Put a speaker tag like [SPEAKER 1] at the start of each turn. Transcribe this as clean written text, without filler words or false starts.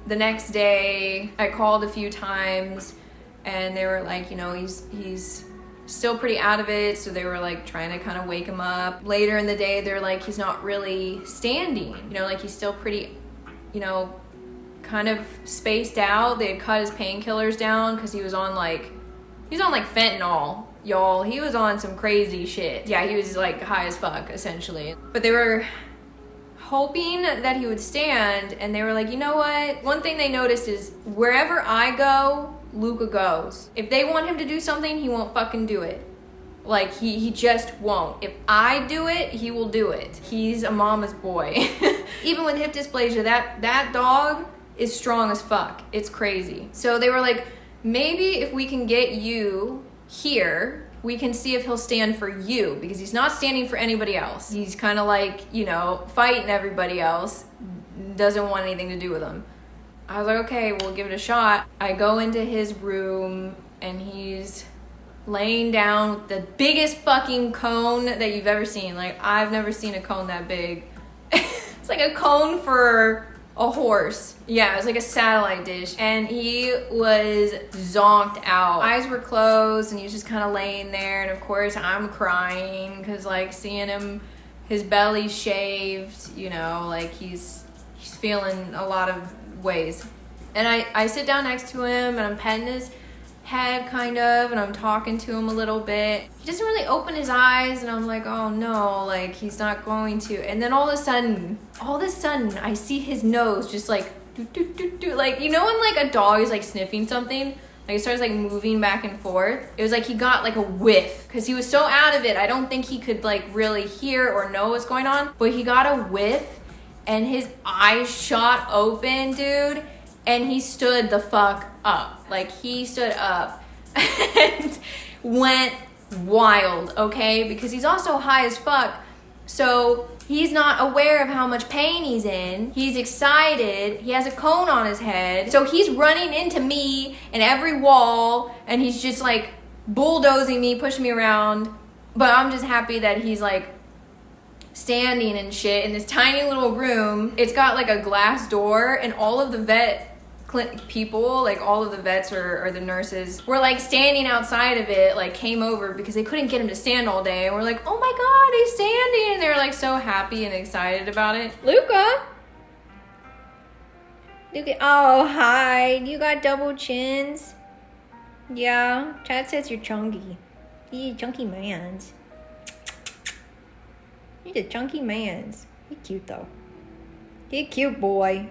[SPEAKER 1] the next day I called a few times and they were like, you know, he's still pretty out of it, so they were like trying to kind of wake him up. Later in the day they're like, he's not really standing, you know, like he's still pretty, you know, kind of spaced out. They had cut his painkillers down because he was on like fentanyl, y'all. He was on some crazy shit. Yeah, he was like high as fuck essentially. But they were hoping that he would stand, and they were like, you know what, one thing they noticed is wherever I go, Luka goes. If they want him to do something, he won't fucking do it. Like he just won't. If I do it, he will do it. He's a mama's boy. Even with hip dysplasia, that dog is strong as fuck. It's crazy. So they were like, maybe if we can get you here, we can see if he'll stand for you, because he's not standing for anybody else. He's kind of like, you know, fighting everybody else, doesn't want anything to do with them. I was like, okay, we'll give it a shot. I go into his room and he's laying down with the biggest fucking cone that you've ever seen. Like, I've never seen a cone that big. It's like a cone for a horse. Yeah, it was like a satellite dish. And he was zonked out. Eyes were closed and he was just kind of laying there. And of course I'm crying because like seeing him, his belly shaved, you know, like he's feeling a lot of ways. And I sit down next to him and I'm petting his head kind of, and I'm talking to him a little bit. He doesn't really open his eyes and I'm like, oh no, like he's not going to. And then all of a sudden I see his nose just like do, do, do, do. Like, you know when like a dog is like sniffing something, like it starts like moving back and forth. It was like he got like a whiff because he was so out of it. I don't think he could like really hear or know what's going on, but he got a whiff and his eyes shot open, dude. And he stood the fuck up. Like, he stood up and went wild, okay? Because he's also high as fuck. So he's not aware of how much pain he's in. He's excited. He has a cone on his head. So he's running into me and every wall. And he's just like bulldozing me, pushing me around. But I'm just happy that he's like standing and shit in this tiny little room. It's got like a glass door, and all of the vet people, like all of the vets or the nurses were like standing outside of it, like came over because they couldn't get him to stand all day, and we're like, oh my god, he's standing, and they were like so happy and excited about it. Luka, oh hi, you got double chins. Yeah, Chad says you're chunky. You're chunky mans. You're the chunky mans. You're cute though. You're a cute boy.